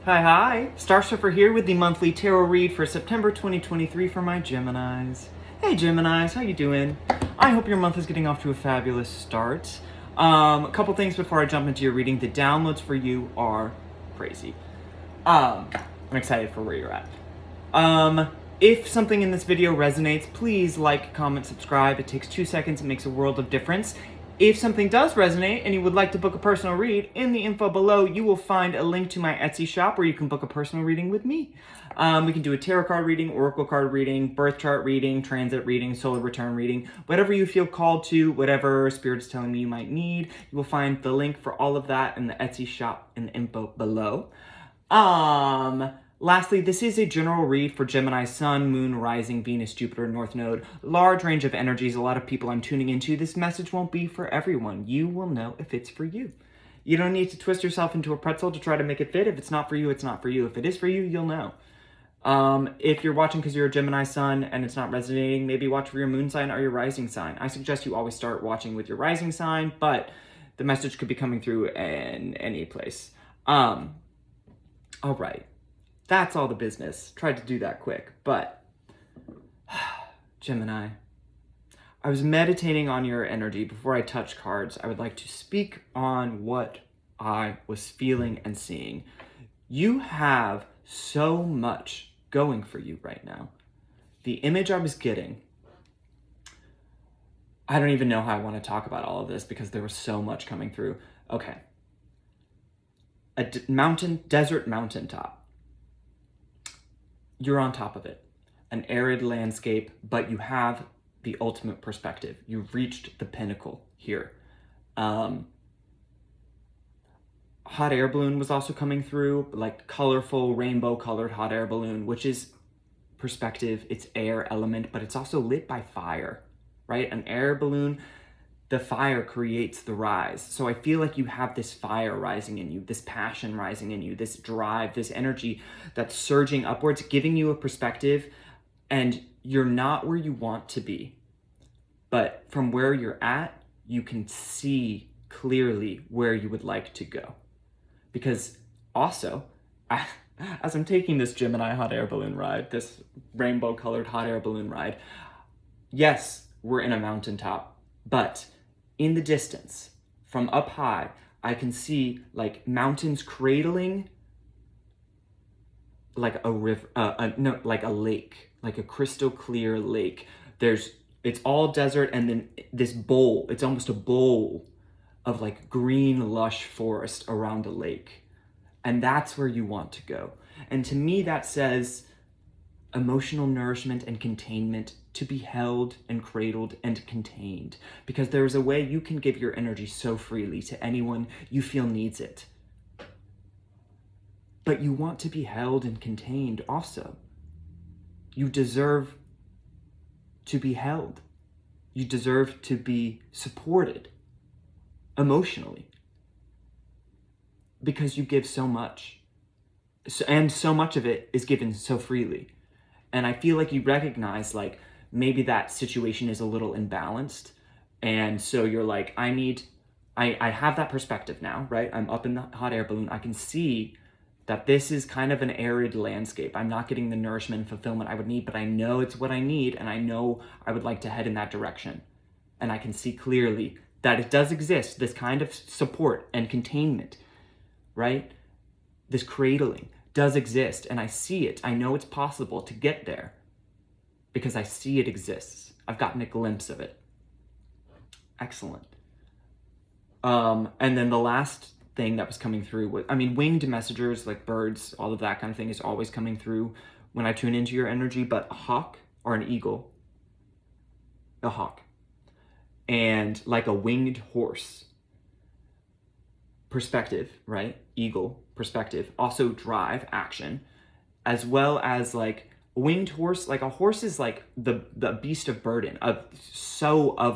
Hi. StarSurfer here with the monthly tarot read for September 2023 for my Geminis. Hey Geminis, how you doing? I hope your month is getting off to a fabulous start. A couple things before I jump into your reading. The downloads for you are crazy. I'm excited for where you're at. If something in this video resonates, please like, comment, subscribe. It takes 2 seconds, it makes a world of difference. If something does resonate and you would like to book a personal read, in the info below, you will find a link to my Etsy shop where you can book a personal reading with me. We can do a tarot card reading, oracle card reading, birth chart reading, transit reading, solar return reading, whatever you feel called to, whatever spirit is telling me you might need. You will find the link for all of that in the Etsy shop in the info below. Lastly, this is a general read for Gemini Sun, Moon, Rising, Venus, Jupiter, North Node. Large range of energies, a lot of people I'm tuning into. This message won't be for everyone. You will know if it's for you. You don't need to twist yourself into a pretzel to try to make it fit. If it's not for you, it's not for you. If it is for you, you'll know. If you're watching because you're a Gemini Sun and it's not resonating, maybe watch for your Moon sign or your Rising sign. I suggest you always start watching with your Rising sign, but the message could be coming through in any place. All right. That's all the business. Tried to do that quick, but Gemini, I was meditating on your energy. Before I touch cards, I would like to speak on what I was feeling and seeing. You have so much going for you right now. The image I was getting, I don't even know how I want to talk about all of this because there was so much coming through. Okay. A desert mountaintop. You're on top of it, an arid landscape, but you have the ultimate perspective. You've reached the pinnacle here. Hot air balloon was also coming through, like colorful, rainbow colored hot air balloon, which is perspective. It's air element, but it's also lit by fire, right? An air balloon, the fire creates the rise. So I feel like you have this fire rising in you, this passion rising in you, this drive, this energy that's surging upwards, giving you a perspective, and you're not where you want to be. But from where you're at, you can see clearly where you would like to go. Because also, as I'm taking this Gemini hot air balloon ride, this rainbow colored hot air balloon ride, yes, we're in a mountaintop, but in the distance, from up high, I can see like mountains cradling like a river, like a lake, like a crystal clear lake. It's all desert, and then this bowl, it's almost a bowl of like green, lush forest around a lake. And that's where you want to go. And to me, that says emotional nourishment and containment, to be held and cradled and contained, because there is a way you can give your energy so freely to anyone you feel needs it. But you want to be held and contained also. You deserve to be held. You deserve to be supported emotionally, because you give so much, and so much of it is given so freely. And I feel like you recognize like maybe that situation is a little imbalanced. And so you're like, I have that perspective now, right? I'm up in the hot air balloon. I can see that this is kind of an arid landscape. I'm not getting the nourishment and fulfillment I would need, but I know it's what I need, and I know I would like to head in that direction. And I can see clearly that it does exist, this kind of support and containment, right? This cradling does exist, and I see it. I know it's possible to get there because I see it exists. I've gotten a glimpse of it. Excellent. And then the last thing that was coming through was, winged messengers like birds, all of that kind of thing is always coming through when I tune into your energy, but a hawk or an eagle, a hawk, and like a winged horse. Perspective, right? Eagle, perspective, also drive, action, as well as like a winged horse. Like a horse is like the beast of burden, of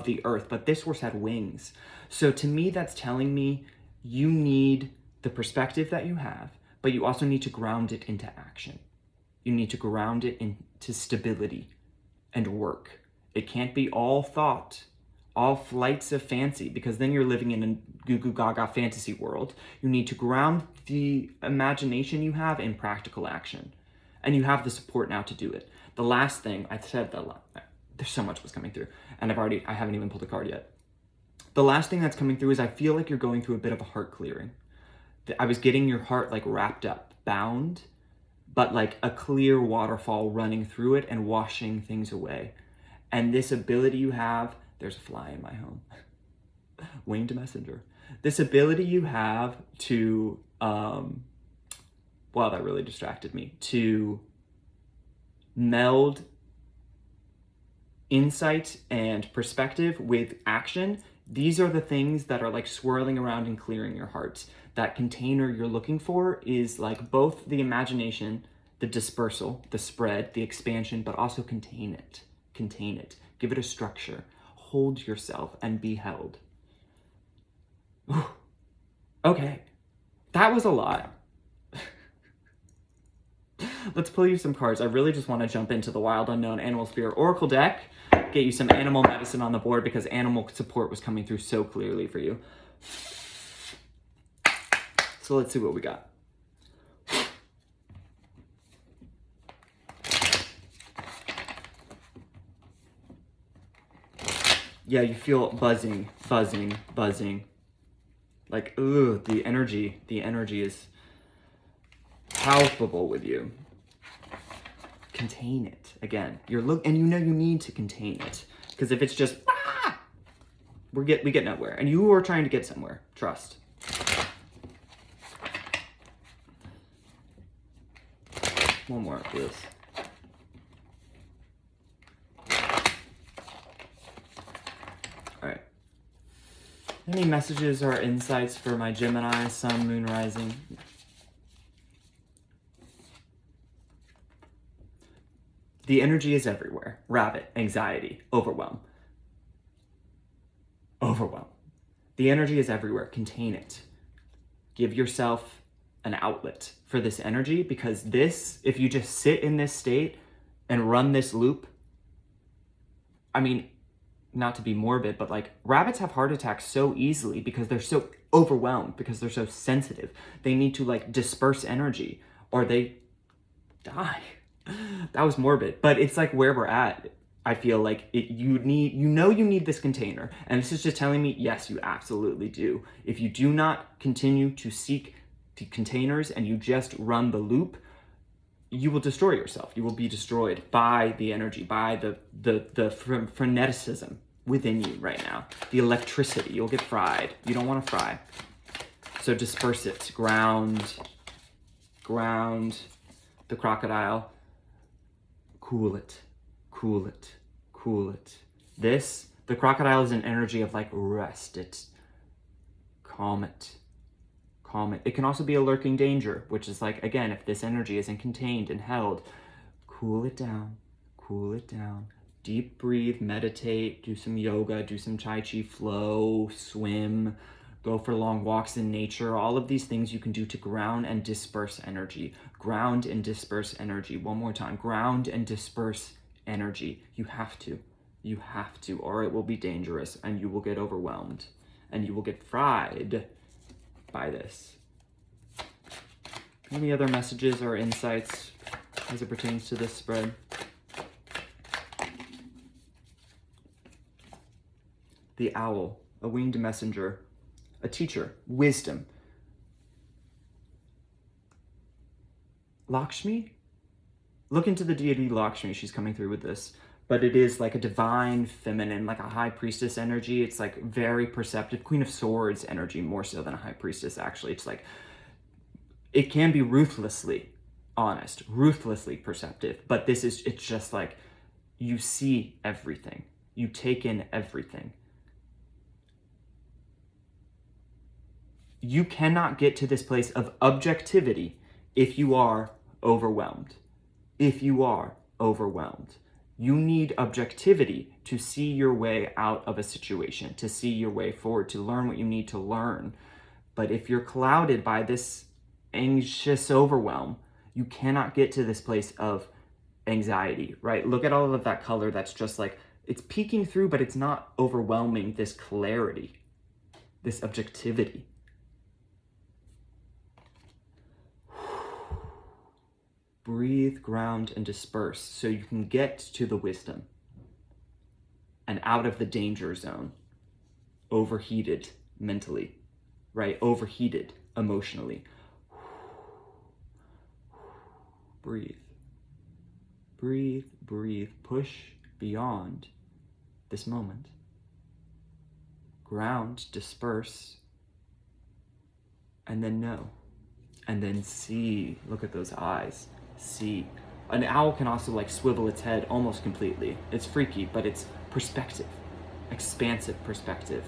the earth, but this horse had wings. So to me, that's telling me you need the perspective that you have, but you also need to ground it into action. You need to ground it into stability and work. It can't be all thought all flights of fancy, because then you're living in a goo goo gaga fantasy world. You need to ground the imagination you have in practical action. And you have the support now to do it. The last thing, I said that there's so much was coming through, and I haven't even pulled a card yet. The last thing that's coming through is I feel like you're going through a bit of a heart clearing. I was getting your heart like wrapped up, bound, but like a clear waterfall running through it and washing things away. And this ability you have, there's a fly in my home, winged messenger. This ability you have to, wow, that really distracted me, to meld insight and perspective with action. These are the things that are like swirling around and clearing your heart. That container you're looking for is like both the imagination, the dispersal, the spread, the expansion, but also contain it. Contain it. Give it a structure. Hold yourself and be held. Whew. Okay, that was a lot. Let's pull you some cards. I really just want to jump into the Wild Unknown Animal Spirit Oracle deck, get you some animal medicine on the board because animal support was coming through so clearly for you. So let's see what we got. Yeah, you feel buzzing. Like, ooh, the energy is palpable with you. Contain it. Again, and you know you need to contain it. Because if it's just, we get nowhere. And you are trying to get somewhere. Trust. One more, please. All right. Any messages or insights for my Gemini, Sun, Moon, Rising? The energy is everywhere. Rabbit, anxiety, overwhelm. Overwhelm. The energy is everywhere. Contain it. Give yourself an outlet for this energy, because this, if you just sit in this state and run this loop, I mean, not to be morbid, but like rabbits have heart attacks so easily because they're so overwhelmed, because they're so sensitive. They need to like disperse energy or they die. That was morbid, but it's like where we're at. I feel like you need this container. And this is just telling me, yes, you absolutely do. If you do not continue to seek the containers and you just run the loop, you will destroy yourself. You will be destroyed by the energy, by the freneticism within you right now. The electricity, you'll get fried. You don't want to fry. So disperse it, ground the crocodile, cool it. The crocodile is an energy of like rest it, calm it. It can also be a lurking danger, which is like, again, if this energy isn't contained and held, cool it down. Deep breathe, meditate, do some yoga, do some Tai Chi flow, swim, go for long walks in nature. All of these things you can do to ground and disperse energy. Ground and disperse energy. One more time. Ground and disperse energy. You have to, or it will be dangerous and you will get overwhelmed and you will get fried by this. Any other messages or insights as it pertains to this spread? The owl, a winged messenger, a teacher, wisdom. Lakshmi? Look into the deity Lakshmi. She's coming through with this. But it is like a divine feminine, like a high priestess energy. It's like very perceptive. Queen of Swords energy, more so than a high priestess, actually. It's like, it can be ruthlessly honest, ruthlessly perceptive. But it's just like, you see everything. You take in everything. You cannot get to this place of objectivity if you are overwhelmed. You need objectivity to see your way out of a situation, to see your way forward, to learn what you need to learn. But if you're clouded by this anxious overwhelm, you cannot get to this place of anxiety, right? Look at all of that color that's just like It's peeking through, but it's not overwhelming this clarity, this objectivity. Breathe, ground, and disperse so you can get to the wisdom and out of the danger zone. Overheated mentally, right? Overheated emotionally. Breathe. Breathe, breathe. Push beyond this moment. Ground, disperse, and then know. And then see. Look at those eyes. See. An owl can also like swivel its head almost completely. It's freaky, but it's perspective. Expansive perspective.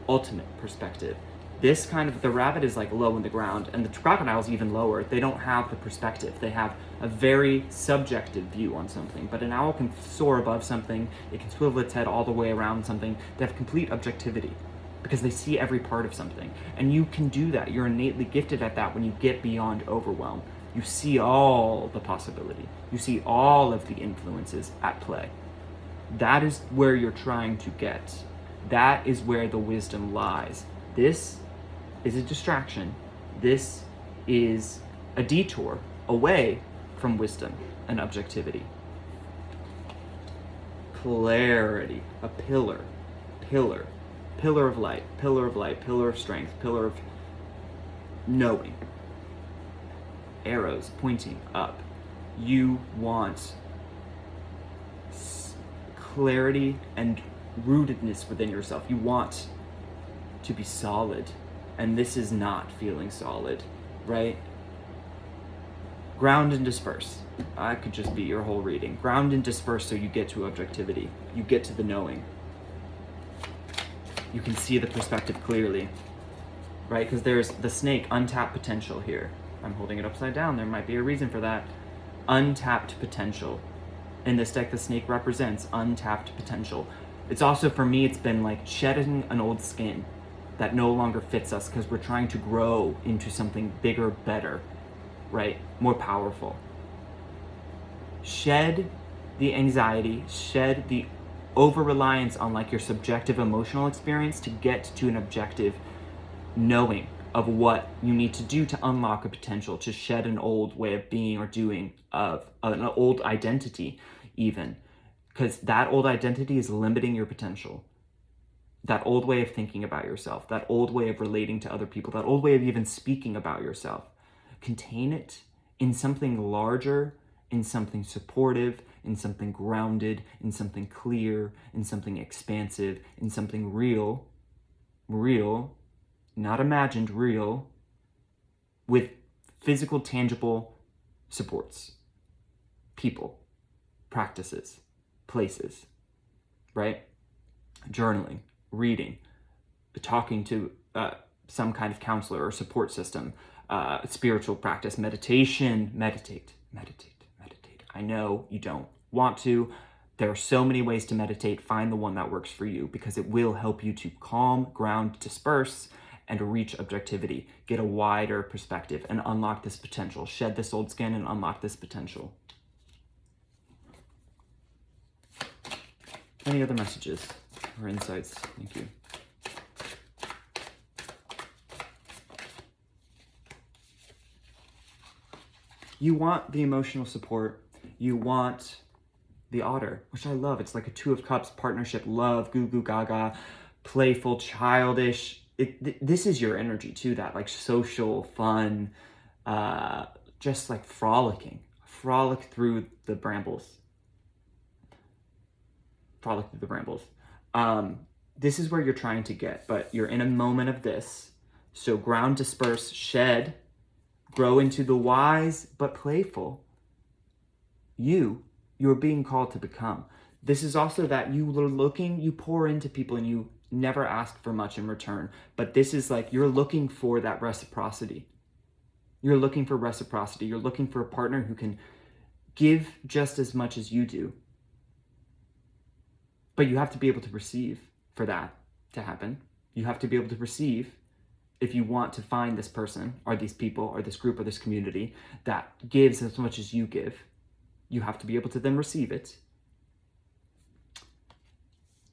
Ultimate perspective. This kind of, the rabbit is like low in the ground, and the crocodile's even lower. They don't have the perspective. They have a very subjective view on something, but an owl can soar above something. It can swivel its head all the way around something. They have complete objectivity because they see every part of something. And you can do that. You're innately gifted at that when you get beyond overwhelm. You see all the possibility. You see all of the influences at play. That is where you're trying to get. That is where the wisdom lies. This is a distraction. This is a detour away from wisdom and objectivity. Clarity, a pillar of light, pillar of strength, pillar of knowing. Arrows pointing up. You want clarity and rootedness within yourself. You want to be solid, and this is not feeling solid, right? Ground and disperse. I could just be your whole reading. Ground and disperse so you get to objectivity. You get to the knowing. You can see the perspective clearly, right? Because there's the snake, untapped potential here. I'm holding it upside down. There might be a reason for that. Untapped potential. In this deck, the snake represents untapped potential. It's also, for me, it's been like shedding an old skin that no longer fits us because we're trying to grow into something bigger, better, right? More powerful. Shed the anxiety, shed the over-reliance on like your subjective emotional experience to get to an objective knowing of what you need to do to unlock a potential, to shed an old way of being or doing, of an old identity even, because that old identity is limiting your potential. That old way of thinking about yourself, that old way of relating to other people, that old way of even speaking about yourself. Contain it in something larger, in something supportive, in something grounded, in something clear, in something expansive, in something real, not imagined, real, with physical, tangible supports, people, practices, places, right? Journaling, reading, talking to some kind of counselor or support system, spiritual practice, meditation, meditate. I know you don't want to. There are so many ways to meditate. Find the one that works for you because it will help you to calm, ground, disperse, and reach objectivity. Get a wider perspective and unlock this potential. Shed this old skin and unlock this potential. Any other messages or insights? Thank you. You want the emotional support. You want the otter, which I love. It's like a Two of Cups, partnership, love, goo goo gaga, playful, childish. This is your energy too, that like social, fun, just like frolicking. Frolic through the brambles. This is where you're trying to get, but you're in a moment of this. So ground, disperse, shed, grow into the wise but playful. You're being called to become. This is also that you pour into people and you never ask for much in return. But this is like you're looking for that reciprocity. You're looking for reciprocity. You're looking for a partner who can give just as much as you do. But you have to be able to receive for that to happen. You have to be able to receive if you want to find this person or these people or this group or this community that gives as much as you give. You have to be able to then receive it.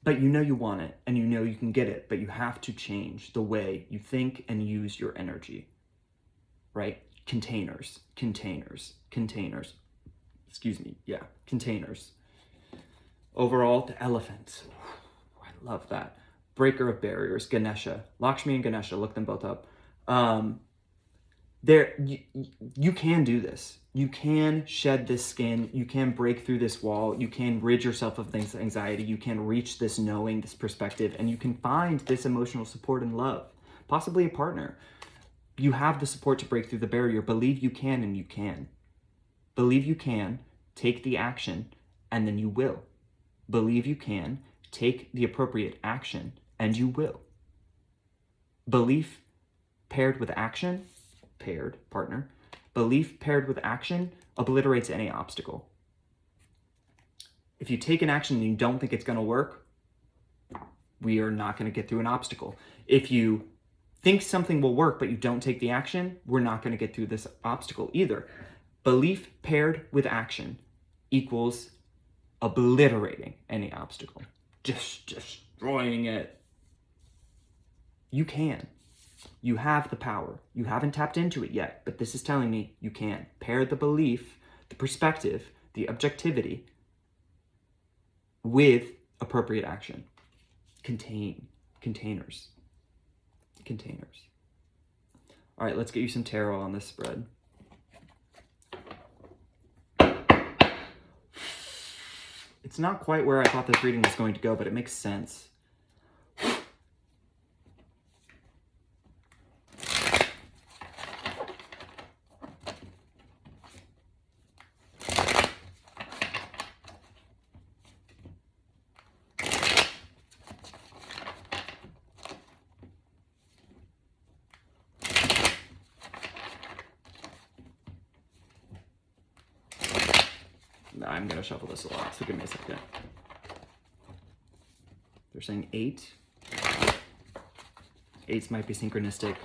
but you know you want it and you know you can get it, but you have to change the way you think and use your energy, right? Containers. Excuse me, yeah, containers. Overall, the elephant. I love that. Breaker of barriers, Ganesha. Lakshmi and Ganesha, look them both up. You can do this. You can shed this skin. You can break through this wall. You can rid yourself of this anxiety. You can reach this knowing, this perspective, and you can find this emotional support and love, possibly a partner. You have the support to break through the barrier. Believe you can, and you can. Believe you can, take the action, and then you will. Believe you can, take the appropriate action, and you will. Belief paired with action, belief paired with action obliterates any obstacle. If you take an action and you don't think it's going to work, we are not going to get through an obstacle. If you think something will work, but you don't take the action, we're not going to get through this obstacle either. Belief paired with action equals obliterating any obstacle, just destroying it. You can. You have the power. You haven't tapped into it yet, but this is telling me you can. Pair the belief, the perspective, the objectivity with appropriate action. Containers. All right, let's get you some tarot on this spread. It's not quite where I thought this reading was going to go, but it makes sense. I'm going to shuffle this a lot, so give me a second. They're saying 8. 8s might be synchronistic.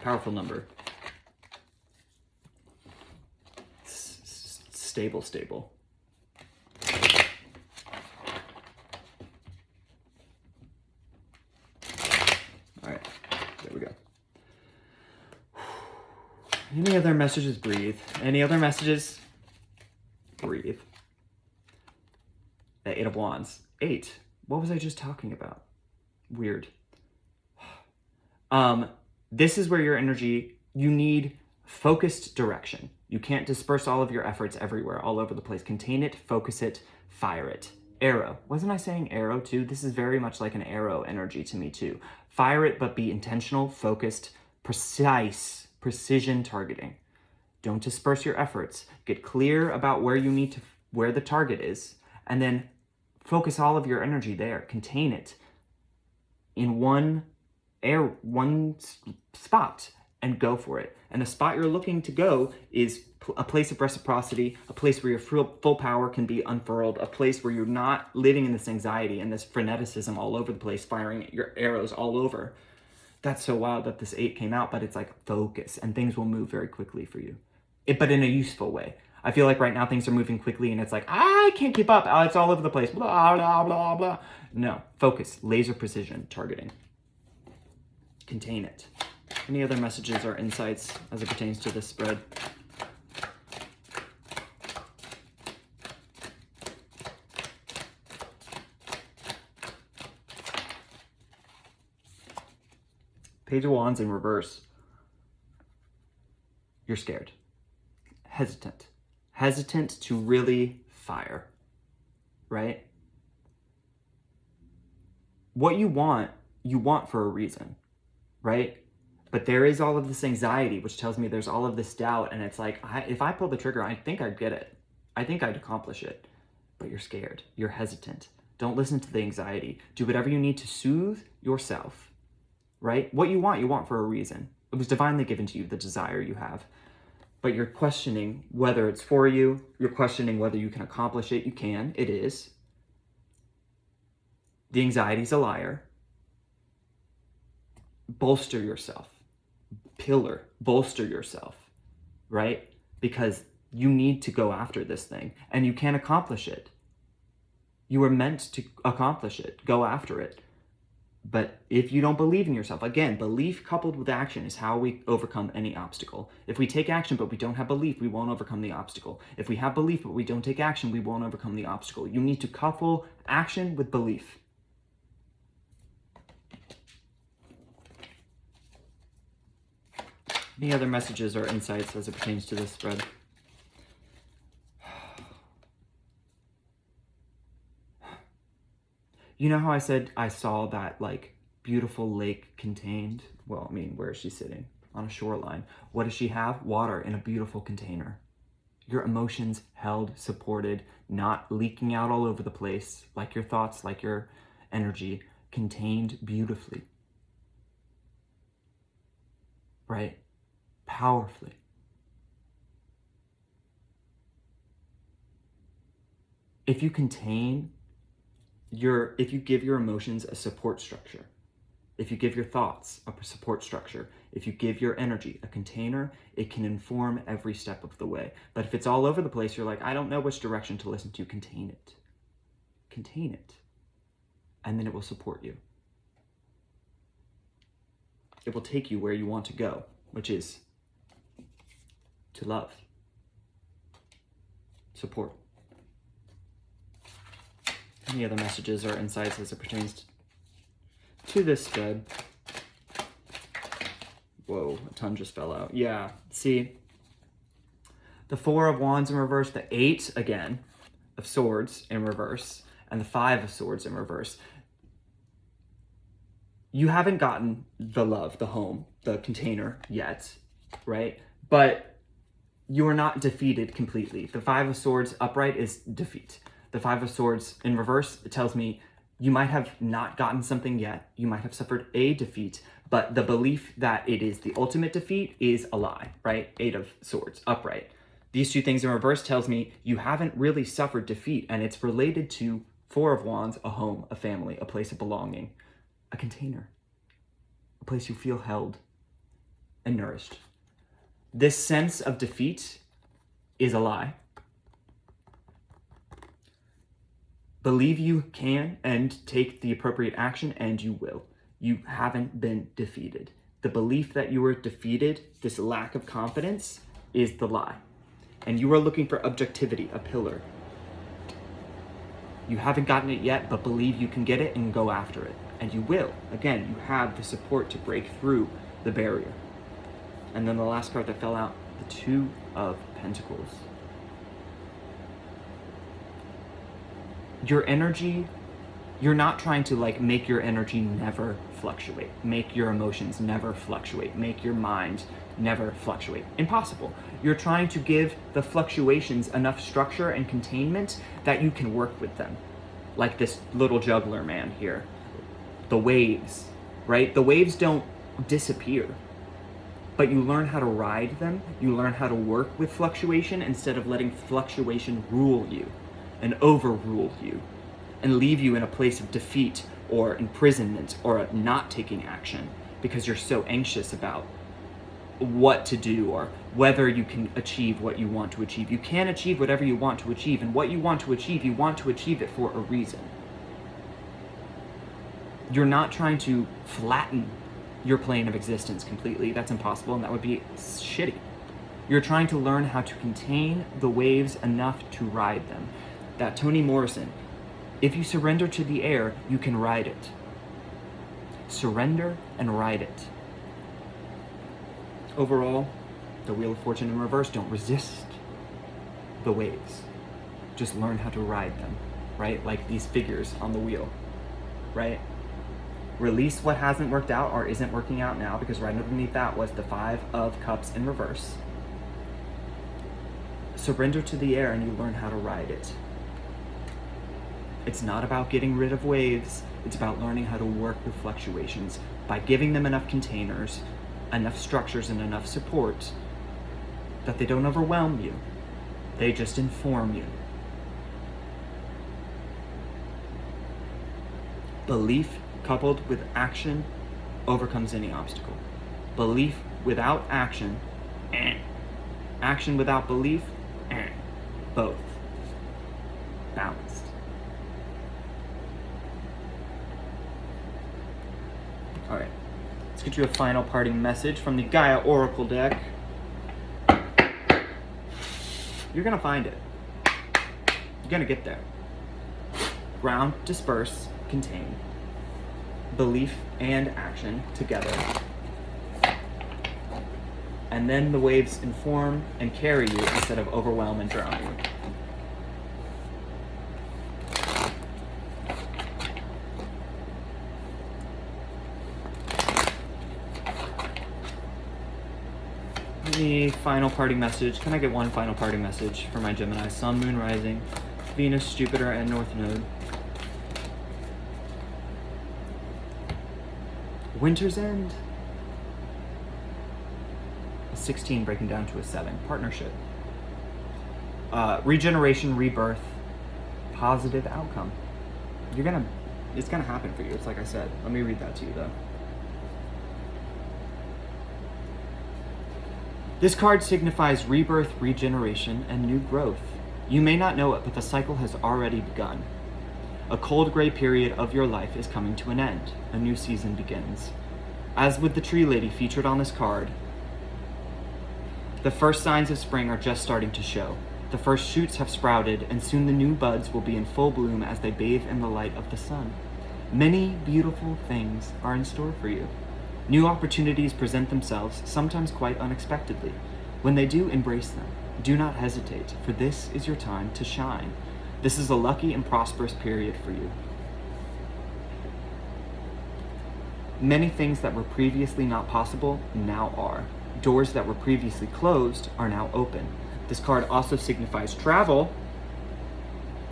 Powerful number. Stable. All right, there we go. Any other messages? Breathe. Any other messages? Breathe. The 8 of Wands. 8. What was I just talking about? Weird. This is where your energy, you need focused direction. You can't disperse all of your efforts everywhere, all over the place. Contain it, focus it, fire it. Arrow. Wasn't I saying arrow too? This is very much like an arrow energy to me too. Fire it, but be intentional, focused, precise, precision targeting. Don't disperse your efforts. Get clear about where you need to, where the target is, and then focus all of your energy there. Contain it in one spot and go for it. And the spot you're looking to go is a place of reciprocity, a place where your full power can be unfurled, a place where you're not living in this anxiety and this freneticism all over the place, firing your arrows all over. That's so wild that this 8 came out, but it's like focus and things will move very quickly for you. But in a useful way. I feel like right now things are moving quickly and it's like, I can't keep up. It's all over the place. Blah, blah, blah, blah. No, focus, laser precision, targeting. Contain it. Any other messages or insights as it pertains to this spread? Page of Wands in reverse. You're scared. Hesitant to really fire, right? What you want for a reason, right? But there is all of this anxiety, which tells me there's all of this doubt, and it's like, if I pull the trigger, I think I'd get it. I think I'd accomplish it. But you're scared. You're hesitant. Don't listen to the anxiety. Do whatever you need to soothe yourself, right? What you want for a reason. It was divinely given to you, the desire you have. But you're questioning whether it's for you. You're questioning whether you can accomplish it. You can. It is. The anxiety's a liar. Bolster yourself. Bolster yourself, right? Because you need to go after this thing and you can accomplish it. You were meant to accomplish it. Go after it. But if you don't believe in yourself, again, belief coupled with action is how we overcome any obstacle. If we take action but we don't have belief, we won't overcome the obstacle. If we have belief but we don't take action, we won't overcome the obstacle. You need to couple action with belief. Any other messages or insights as it pertains to this spread? You know how I said I saw that like beautiful lake contained? Well, I mean, where is she sitting? On a shoreline. What does she have? Water in a beautiful container. Your emotions held, supported, not leaking out all over the place, like your thoughts, like your energy, contained beautifully. Right? Powerfully. If you contain if you give your emotions a support structure, if you give your thoughts a support structure, if you give your energy a container, it can inform every step of the way. But if it's all over the place, you're like, I don't know which direction to listen to. Contain it. Contain it. And then it will support you. It will take you where you want to go, which is to love, support. Any other messages or insights as it pertains to this spread? Whoa, a ton just fell out. Yeah, see, the 4 of Wands in reverse, the 8, again, of Swords in reverse, and the 5 of Swords in reverse. You haven't gotten the love, the home, the container yet, right? But you are not defeated completely. The 5 of Swords upright is defeat. The 5 of Swords in reverse, it tells me you might have not gotten something yet. You might have suffered a defeat, but the belief that it is the ultimate defeat is a lie, right? 8 of Swords, upright. These 2 things in reverse tells me you haven't really suffered defeat, and it's related to 4 of Wands, a home, a family, a place of belonging, a container, a place you feel held and nourished. This sense of defeat is a lie. Believe you can and take the appropriate action, and you will. You haven't been defeated. The belief that you were defeated, this lack of confidence, is the lie. And you are looking for objectivity, a pillar. You haven't gotten it yet, but believe you can get it and go after it. And you will. Again, you have the support to break through the barrier. And then the last card that fell out, the 2 of Pentacles. Your energy, you're not trying to like make your energy never fluctuate, make your emotions never fluctuate, make your mind never fluctuate. Impossible. You're trying to give the fluctuations enough structure and containment that you can work with them. Like this little juggler man here. The waves, right? The waves don't disappear, but you learn how to ride them. You learn how to work with fluctuation instead of letting fluctuation rule you and overrule you and leave you in a place of defeat or imprisonment or not taking action because you're so anxious about what to do or whether you can achieve what you want to achieve. You can achieve whatever you want to achieve, and what you want to achieve it for a reason. You're not trying to flatten your plane of existence completely. That's impossible, and that would be shitty. You're trying to learn how to contain the waves enough to ride them. That Toni Morrison, if you surrender to the air, you can ride it. Surrender and ride it. Overall, the Wheel of Fortune in reverse, don't resist the waves. Just learn how to ride them, right? Like these figures on the wheel, right? Release what hasn't worked out or isn't working out now, because right underneath that was the 5 of Cups in reverse. Surrender to the air and you learn how to ride it. It's not about getting rid of waves. It's about learning how to work with fluctuations by giving them enough containers, enough structures, and enough support that they don't overwhelm you. They just inform you. Belief coupled with action overcomes any obstacle. Belief without action, action without belief, both. Balanced. All right, let's get you a final parting message from the Gaia Oracle deck. You're gonna find it. You're gonna get there. Ground, disperse, contain. Belief and action together. And then the waves inform and carry you instead of overwhelm and drown you. The final parting message. Can I get one final parting message for my Gemini? Sun, Moon, Rising, Venus, Jupiter, and North Node. Winter's End. A 16 breaking down to a 7. Partnership. Regeneration, rebirth, positive outcome. It's gonna happen for you. It's like I said. Let me read that to you though. This card signifies rebirth, regeneration, and new growth. You may not know it, but the cycle has already begun. A cold gray period of your life is coming to an end. A new season begins. As with the tree lady featured on this card, the first signs of spring are just starting to show. The first shoots have sprouted, and soon the new buds will be in full bloom as they bathe in the light of the sun. Many beautiful things are in store for you. New opportunities present themselves, sometimes quite unexpectedly. When they do, embrace them. Do not hesitate, for this is your time to shine. This is a lucky and prosperous period for you. Many things that were previously not possible now are. Doors that were previously closed are now open. This card also signifies travel,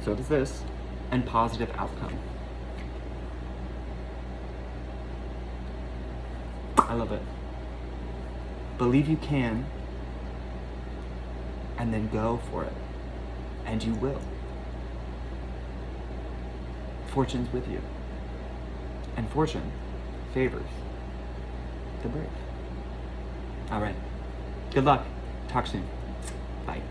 so does this, and positive outcome. I love it. Believe you can, and then go for it. And you will. Fortune's with you. And fortune favors the brave. All right. Good luck. Talk soon. Bye.